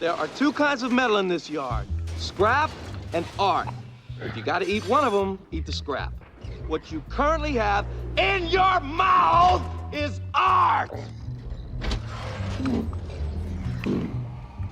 There are two kinds of metal in this yard, scrap and art. If you gotta eat one of them, eat the scrap. What you currently have in your mouth is art!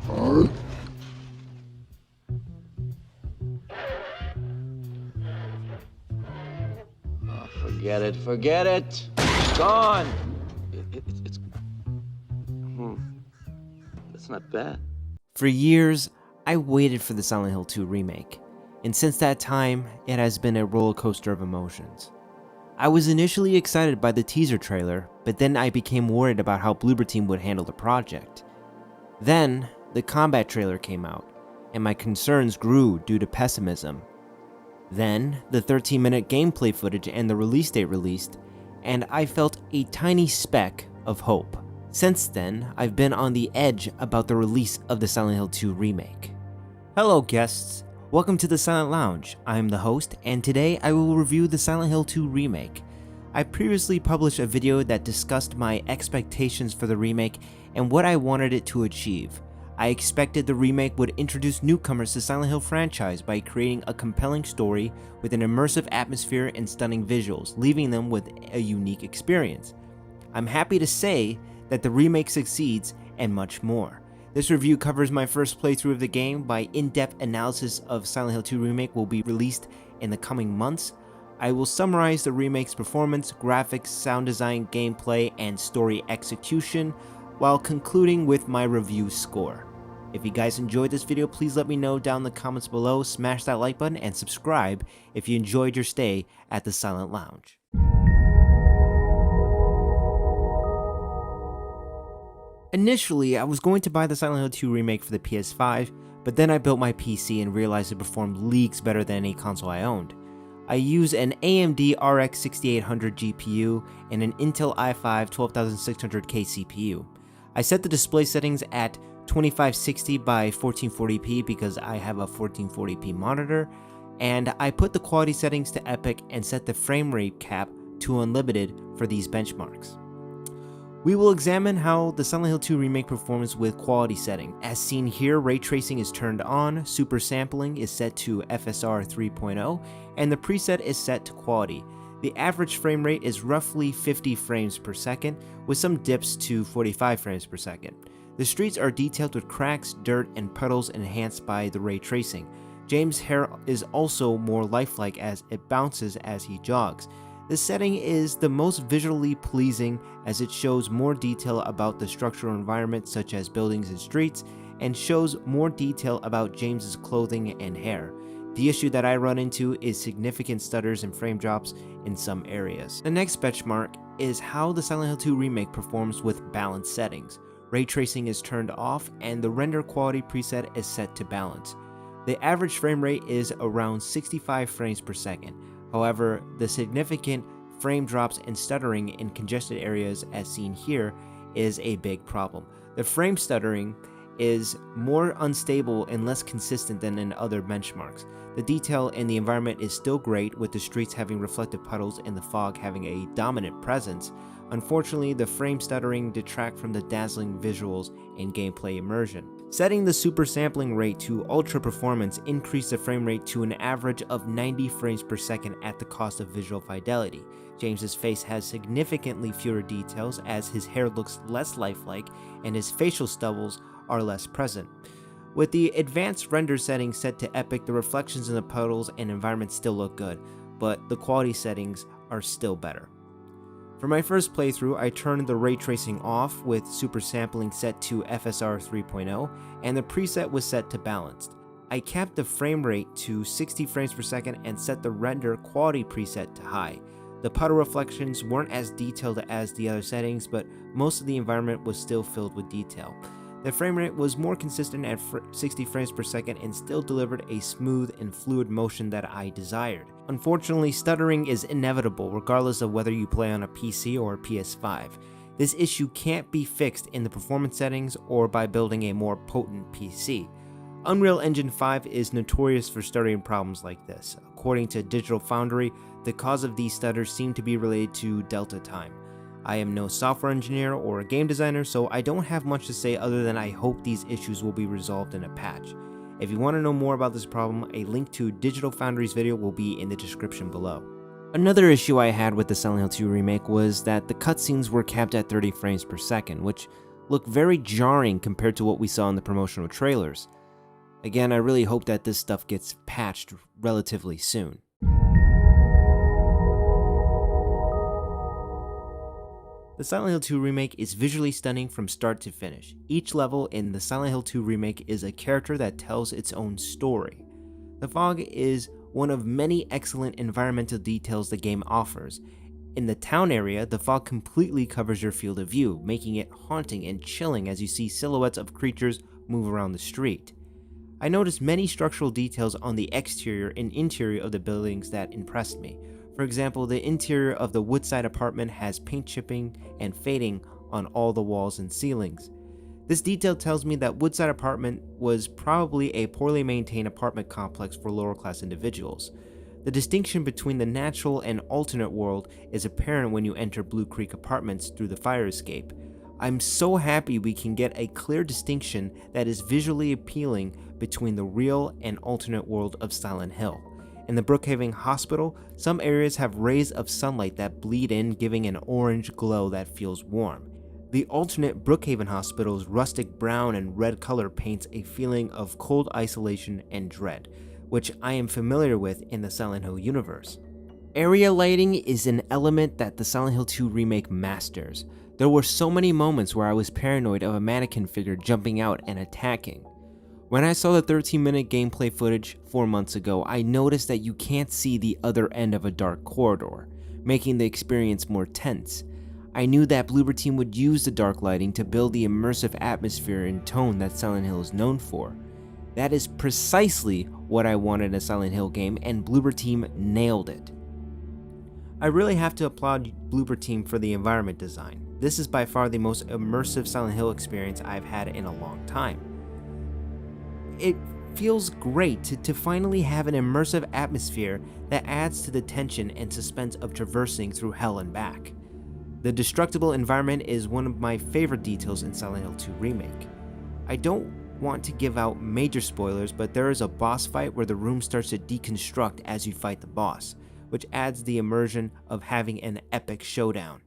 Art? Oh, forget it, forget it. It's gone. It's That's not bad. For years, I waited for the Silent Hill 2 remake, and since that time, it has been a roller coaster of emotions. I was initially excited by the teaser trailer, but then I became worried about how Bloober Team would handle the project. Then, the combat trailer came out, and my concerns grew due to pessimism. Then, the 13-minute gameplay footage and the release date released, and I felt a tiny speck of hope. Since then, I've been on the edge about the release of the Silent Hill 2 remake. Hello guests, welcome to the Silent Lounge. I am the host, and today I will review the Silent Hill 2 remake. I previously published a video that discussed my expectations for the remake and what I wanted it to achieve. I expected the remake would introduce newcomers to Silent Hill franchise by creating a compelling story with an immersive atmosphere and stunning visuals, leaving them with a unique experience. I'm happy to say that the remake succeeds, and much more. This review covers my first playthrough of the game. My in-depth analysis of Silent Hill 2 Remake will be released in the coming months. I will summarize the remake's performance, graphics, sound design, gameplay, and story execution, while concluding with my review score. If you guys enjoyed this video, please let me know down in the comments below, smash that like button, and subscribe if you enjoyed your stay at the Silent Lounge. Initially, I was going to buy the Silent Hill 2 remake for the PS5, but then I built my PC and realized it performed leagues better than any console I owned. I use an AMD RX 6800 GPU and an Intel i5 12600K CPU. I set the display settings at 2560 by 1440p because I have a 1440p monitor, and I put the quality settings to epic and set the frame rate cap to unlimited for these benchmarks. We will examine how the Silent Hill 2 remake performs with quality setting. As seen here, ray tracing is turned on, super sampling is set to FSR 3.0, and the preset is set to quality. The average frame rate is roughly 50 frames per second, with some dips to 45 frames per second. The streets are detailed with cracks, dirt, and puddles enhanced by the ray tracing. James' hair is also more lifelike as it bounces as he jogs. This setting is the most visually pleasing as it shows more detail about the structural environment such as buildings and streets, and shows more detail about James's clothing and hair. The issue that I run into is significant stutters and frame drops in some areas. The next benchmark is how the Silent Hill 2 remake performs with balanced settings. Ray tracing is turned off and the render quality preset is set to balance. The average frame rate is around 65 frames per second. However, the significant frame drops and stuttering in congested areas as seen here is a big problem. The frame stuttering is more unstable and less consistent than in other benchmarks. The detail in the environment is still great, with the streets having reflective puddles and the fog having a dominant presence. Unfortunately, the frame stuttering detract from the dazzling visuals and gameplay immersion. Setting the super sampling rate to ultra performance increased the frame rate to an average of 90 frames per second at the cost of visual fidelity. James's face has significantly fewer details as his hair looks less lifelike and his facial stubbles are less present. With the advanced render settings set to epic, the reflections in the puddles and environment still look good, but the quality settings are still better. For my first playthrough, I turned the ray tracing off with super sampling set to FSR 3.0, and the preset was set to balanced. I kept the frame rate to 60 frames per second and set the render quality preset to high. The puddle reflections weren't as detailed as the other settings, but most of the environment was still filled with detail. The frame rate was more consistent at 60 frames per second and still delivered a smooth and fluid motion that I desired. Unfortunately, stuttering is inevitable regardless of whether you play on a PC or a PS5. This issue can't be fixed in the performance settings or by building a more potent PC. Unreal Engine 5 is notorious for stuttering problems like this. According to Digital Foundry, the cause of these stutters seem to be related to delta time. I am no software engineer or a game designer, so I don't have much to say other than I hope these issues will be resolved in a patch. If you want to know more about this problem, a link to Digital Foundry's video will be in the description below. Another issue I had with the Silent Hill 2 remake was that the cutscenes were capped at 30 frames per second, which looked very jarring compared to what we saw in the promotional trailers. Again, I really hope that this stuff gets patched relatively soon. The Silent Hill 2 remake is visually stunning from start to finish. Each level in the Silent Hill 2 remake is a character that tells its own story. The fog is one of many excellent environmental details the game offers. In the town area, the fog completely covers your field of view, making it haunting and chilling as you see silhouettes of creatures move around the street. I noticed many structural details on the exterior and interior of the buildings that impressed me. For example, the interior of the Woodside apartment has paint chipping and fading on all the walls and ceilings. This detail tells me that Woodside apartment was probably a poorly maintained apartment complex for lower class individuals. The distinction between the natural and alternate world is apparent when you enter Blue Creek Apartments through the fire escape. I'm so happy we can get a clear distinction that is visually appealing between the real and alternate world of Silent Hill. In the Brookhaven Hospital, some areas have rays of sunlight that bleed in, giving an orange glow that feels warm. The alternate Brookhaven Hospital's rustic brown and red color paints a feeling of cold isolation and dread, which I am familiar with in the Silent Hill universe. Area lighting is an element that the Silent Hill 2 remake masters. There were so many moments where I was paranoid of a mannequin figure jumping out and attacking. When I saw the 13-minute gameplay footage 4 months ago, I noticed that you can't see the other end of a dark corridor, making the experience more tense. I knew that Bloober Team would use the dark lighting to build the immersive atmosphere and tone that Silent Hill is known for. That is precisely what I wanted in a Silent Hill game, and Bloober Team nailed it. I really have to applaud Bloober Team for the environment design. This is by far the most immersive Silent Hill experience I've had in a long time. It feels great to finally have an immersive atmosphere that adds to the tension and suspense of traversing through hell and back. The destructible environment is one of my favorite details in Silent Hill 2 Remake. I don't want to give out major spoilers, but there is a boss fight where the room starts to deconstruct as you fight the boss, which adds the immersion of having an epic showdown.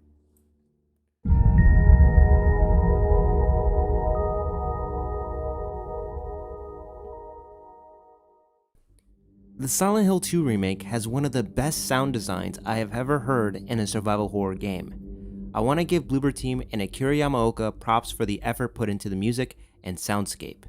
The Silent Hill 2 remake has one of the best sound designs I have ever heard in a survival horror game. I want to give Bloober Team and Akira Yamaoka props for the effort put into the music and soundscape.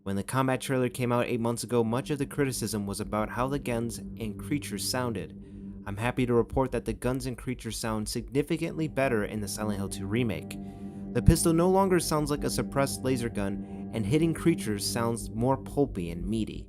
When the combat trailer came out 8 months ago, much of the criticism was about how the guns and creatures sounded. I'm happy to report that the guns and creatures sound significantly better in the Silent Hill 2 remake. The pistol no longer sounds like a suppressed laser gun, and hitting creatures sounds more pulpy and meaty.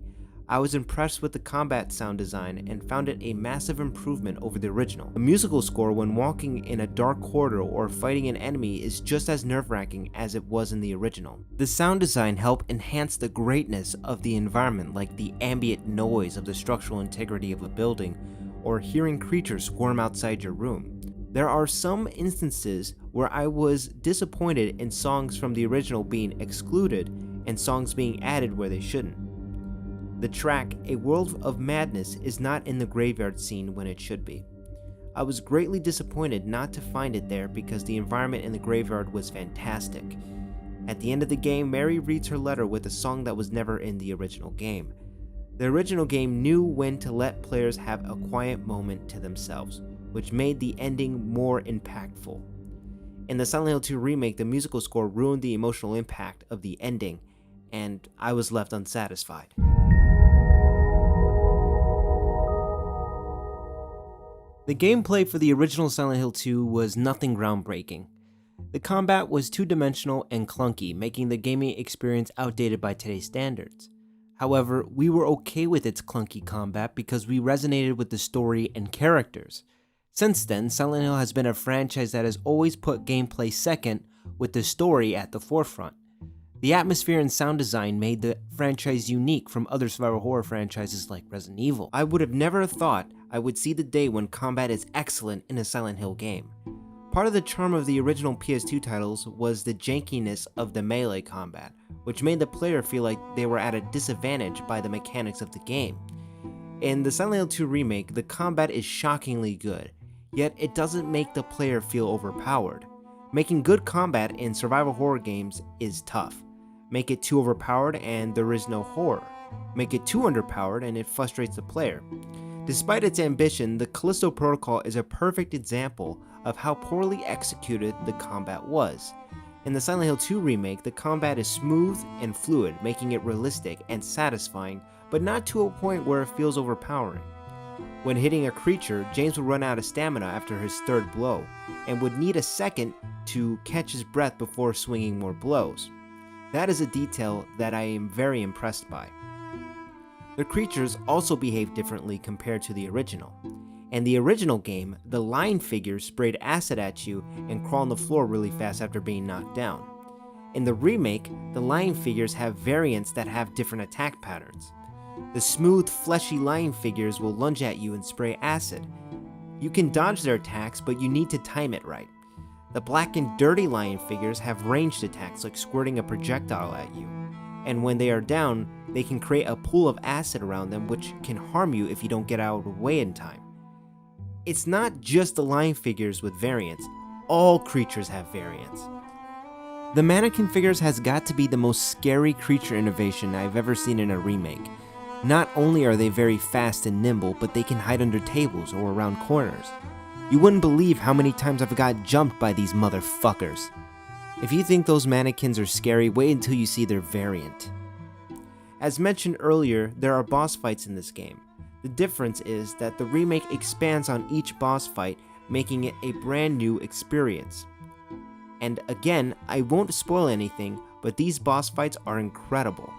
I was impressed with the combat sound design and found it a massive improvement over the original. The musical score when walking in a dark corridor or fighting an enemy is just as nerve-wracking as it was in the original. The sound design helped enhance the greatness of the environment, like the ambient noise of the structural integrity of a building or hearing creatures squirm outside your room. There are some instances where I was disappointed in songs from the original being excluded and songs being added where they shouldn't. The track, A World of Madness, is not in the graveyard scene when it should be. I was greatly disappointed not to find it there because the environment in the graveyard was fantastic. At the end of the game, Mary reads her letter with a song that was never in the original game. The original game knew when to let players have a quiet moment to themselves, which made the ending more impactful. In the Silent Hill 2 remake, the musical score ruined the emotional impact of the ending, and I was left unsatisfied. The gameplay for the original Silent Hill 2 was nothing groundbreaking. The combat was two-dimensional and clunky, making the gaming experience outdated by today's standards. However, we were okay with its clunky combat because we resonated with the story and characters. Since then, Silent Hill has been a franchise that has always put gameplay second, with the story at the forefront. The atmosphere and sound design made the franchise unique from other survival horror franchises like Resident Evil. I would have never thought I would see the day when combat is excellent in a Silent Hill game. Part of the charm of the original PS2 titles was the jankiness of the melee combat, which made the player feel like they were at a disadvantage by the mechanics of the game. In the Silent Hill 2 remake, the combat is shockingly good, yet it doesn't make the player feel overpowered. Making good combat in survival horror games is tough. Make it too overpowered and there is no horror. Make it too underpowered and it frustrates the player. Despite its ambition, the Callisto Protocol is a perfect example of how poorly executed the combat was. In the Silent Hill 2 remake, the combat is smooth and fluid, making it realistic and satisfying, but not to a point where it feels overpowering. When hitting a creature, James would run out of stamina after his third blow, and would need a second to catch his breath before swinging more blows. That is a detail that I am very impressed by. The creatures also behave differently compared to the original. In the original game, the lion figures sprayed acid at you and crawl on the floor really fast after being knocked down. In the remake, the lion figures have variants that have different attack patterns. The smooth, fleshy lion figures will lunge at you and spray acid. You can dodge their attacks, but you need to time it right. The black and dirty lion figures have ranged attacks like squirting a projectile at you, and when they are down, they can create a pool of acid around them which can harm you if you don't get out of the way in time. It's not just the lion figures with variants, all creatures have variants. The mannequin figures has got to be the most scary creature innovation I've ever seen in a remake. Not only are they very fast and nimble, but they can hide under tables or around corners. You wouldn't believe how many times I've got jumped by these motherfuckers. If you think those mannequins are scary, wait until you see their variant. As mentioned earlier, there are boss fights in this game. The difference is that the remake expands on each boss fight, making it a brand new experience. And again, I won't spoil anything, but these boss fights are incredible.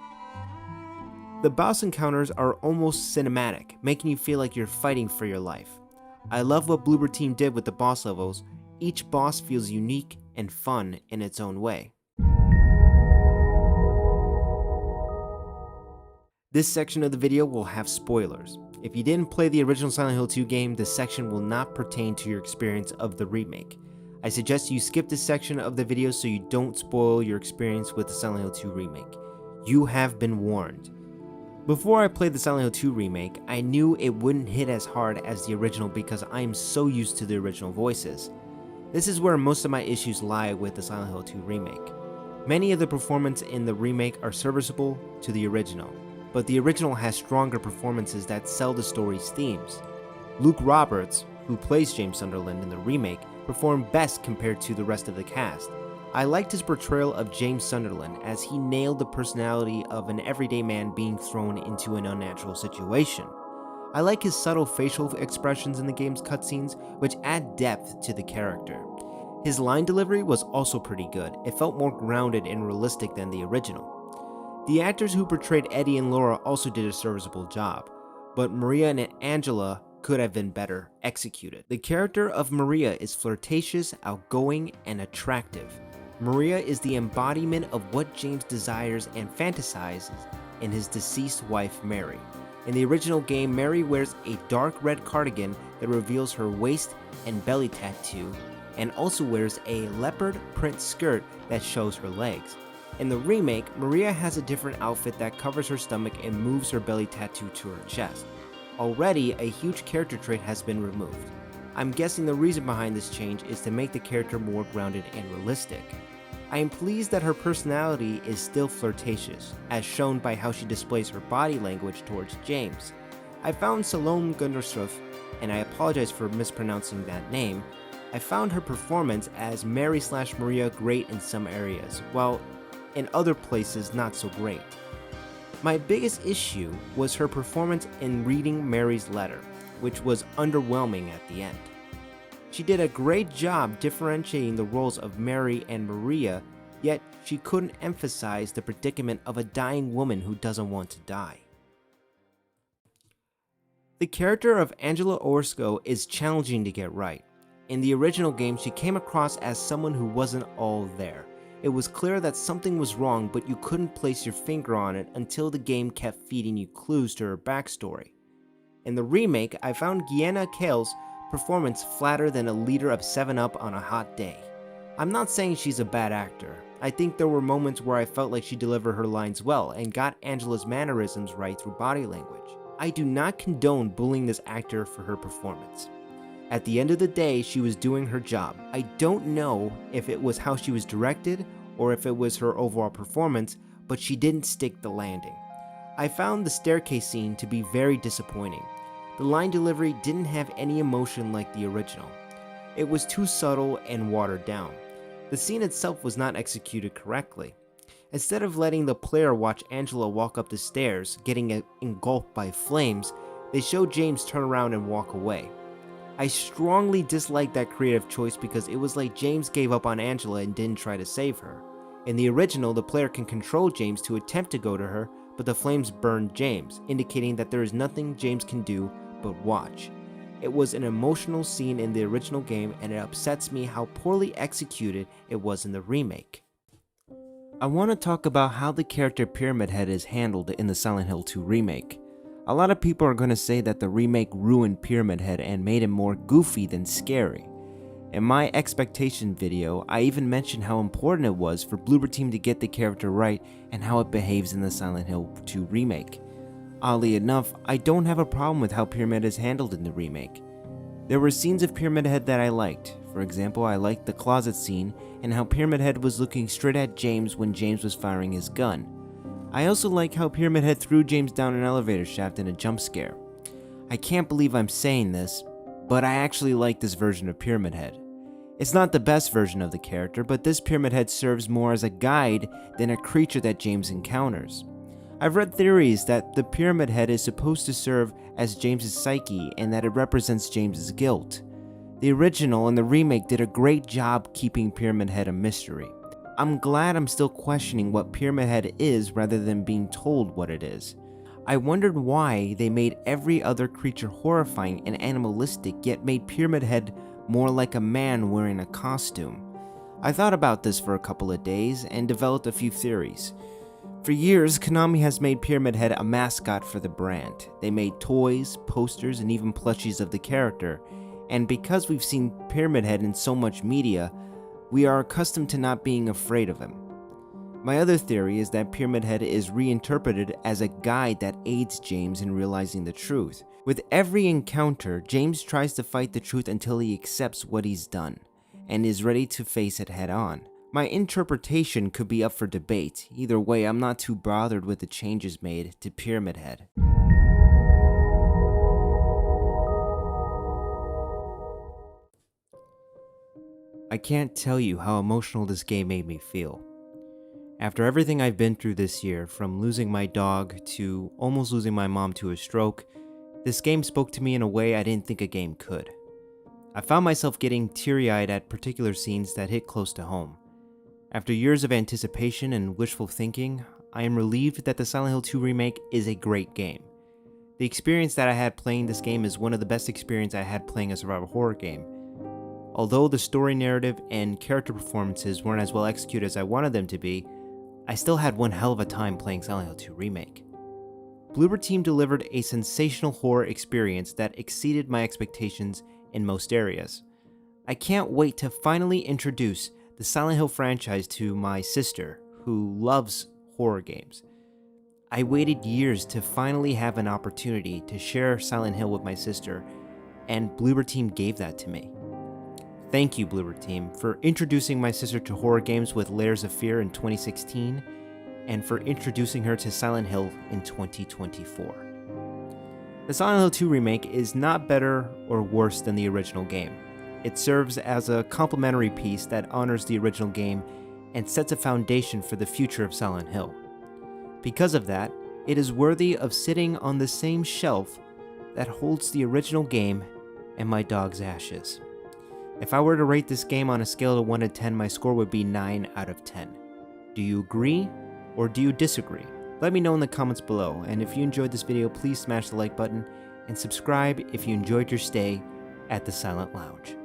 The boss encounters are almost cinematic, making you feel like you're fighting for your life. I love what Bloober Team did with the boss levels. Each boss feels unique and fun in its own way. This section of the video will have spoilers. If you didn't play the original Silent Hill 2 game, this section will not pertain to your experience of the remake. I suggest you skip this section of the video so you don't spoil your experience with the Silent Hill 2 remake. You have been warned. Before I played the Silent Hill 2 remake, I knew it wouldn't hit as hard as the original because I am so used to the original voices. This is where most of my issues lie with the Silent Hill 2 remake. Many of the performances in the remake are serviceable to the original, but the original has stronger performances that sell the story's themes. Luke Roberts, who plays James Sunderland in the remake, performed best compared to the rest of the cast. I liked his portrayal of James Sunderland as he nailed the personality of an everyday man being thrown into an unnatural situation. I like his subtle facial expressions in the game's cutscenes, which add depth to the character. His line delivery was also pretty good. It felt more grounded and realistic than the original. The actors who portrayed Eddie and Laura also did a serviceable job, but Maria and Angela could have been better executed. The character of Maria is flirtatious, outgoing, and attractive. Maria is the embodiment of what James desires and fantasizes in his deceased wife, Mary. In the original game, Mary wears a dark red cardigan that reveals her waist and belly tattoo, and also wears a leopard print skirt that shows her legs. In the remake, Maria has a different outfit that covers her stomach and moves her belly tattoo to her chest. Already, a huge character trait has been removed. I'm guessing the reason behind this change is to make the character more grounded and realistic. I am pleased that her personality is still flirtatious, as shown by how she displays her body language towards James. I found Salome Gundershoff, and I apologize for mispronouncing that name, I found her performance as Mary/Maria great in some areas, while in other places not so great. My biggest issue was her performance in reading Mary's letter, which was underwhelming at the end. She did a great job differentiating the roles of Mary and Maria, yet she couldn't emphasize the predicament of a dying woman who doesn't want to die. The character of Angela Orozco is challenging to get right. In the original game, she came across as someone who wasn't all there. It was clear that something was wrong, but you couldn't place your finger on it until the game kept feeding you clues to her backstory. In the remake, I found Gianna Kale's performance flatter than a liter of 7-Up on a hot day. I'm not saying she's a bad actor. I think there were moments where I felt like she delivered her lines well and got Angela's mannerisms right through body language. I do not condone bullying this actor for her performance. At the end of the day, she was doing her job. I don't know if it was how she was directed or if it was her overall performance, but she didn't stick the landing. I found the staircase scene to be very disappointing. The line delivery didn't have any emotion like the original. It was too subtle and watered down. The scene itself was not executed correctly. Instead of letting the player watch Angela walk up the stairs, getting engulfed by flames, they showed James turn around and walk away. I strongly disliked that creative choice because it was like James gave up on Angela and didn't try to save her. In the original, the player can control James to attempt to go to her, but the flames burned James, indicating that there is nothing James can do but watch. It was an emotional scene in the original game, and it upsets me how poorly executed it was in the remake. I want to talk about how the character Pyramid Head is handled in the Silent Hill 2 remake. A lot of people are going to say that the remake ruined Pyramid Head and made him more goofy than scary. In my expectation video, I even mentioned how important it was for Bloober Team to get the character right and how it behaves in the Silent Hill 2 remake. Oddly enough, I don't have a problem with how Pyramid is handled in the remake. There were scenes of Pyramid Head that I liked. For example, I liked the closet scene and how Pyramid Head was looking straight at James when James was firing his gun. I also like how Pyramid Head threw James down an elevator shaft in a jump scare. I can't believe I'm saying this, but I actually like this version of Pyramid Head. It's not the best version of the character, but this Pyramid Head serves more as a guide than a creature that James encounters. I've read theories that the Pyramid Head is supposed to serve as James's psyche and that it represents James's guilt. The original and the remake did a great job keeping Pyramid Head a mystery. I'm glad I'm still questioning what Pyramid Head is rather than being told what it is. I wondered why they made every other creature horrifying and animalistic, yet made Pyramid Head more like a man wearing a costume. I thought about this for a couple of days and developed a few theories. For years, Konami has made Pyramid Head a mascot for the brand. They made toys, posters, and even plushies of the character. And because we've seen Pyramid Head in so much media, we are accustomed to not being afraid of him. My other theory is that Pyramid Head is reinterpreted as a guide that aids James in realizing the truth. With every encounter, James tries to fight the truth until he accepts what he's done, and is ready to face it head on. My interpretation could be up for debate. Either way, I'm not too bothered with the changes made to Pyramid Head. I can't tell you how emotional this game made me feel. After everything I've been through this year, from losing my dog to almost losing my mom to a stroke, this game spoke to me in a way I didn't think a game could. I found myself getting teary-eyed at particular scenes that hit close to home. After years of anticipation and wishful thinking, I am relieved that the Silent Hill 2 Remake is a great game. The experience that I had playing this game is one of the best experiences I had playing a survival horror game. Although the story narrative and character performances weren't as well executed as I wanted them to be, I still had one hell of a time playing Silent Hill 2 Remake. Bloober Team delivered a sensational horror experience that exceeded my expectations in most areas. I can't wait to finally introduce the Silent Hill franchise to my sister, who loves horror games. I waited years to finally have an opportunity to share Silent Hill with my sister, and Bloober Team gave that to me. Thank you, Bloober Team, for introducing my sister to horror games with Layers of Fear in 2016, and for introducing her to Silent Hill in 2024. The Silent Hill 2 Remake is not better or worse than the original game. It serves as a complementary piece that honors the original game and sets a foundation for the future of Silent Hill. Because of that, it is worthy of sitting on the same shelf that holds the original game and my dog's ashes. If I were to rate this game on a scale of 1 to 10, my score would be 9 out of 10. Do you agree or do you disagree? Let me know in the comments below, and if you enjoyed this video, please smash the like button and subscribe if you enjoyed your stay at the Silent Lounge.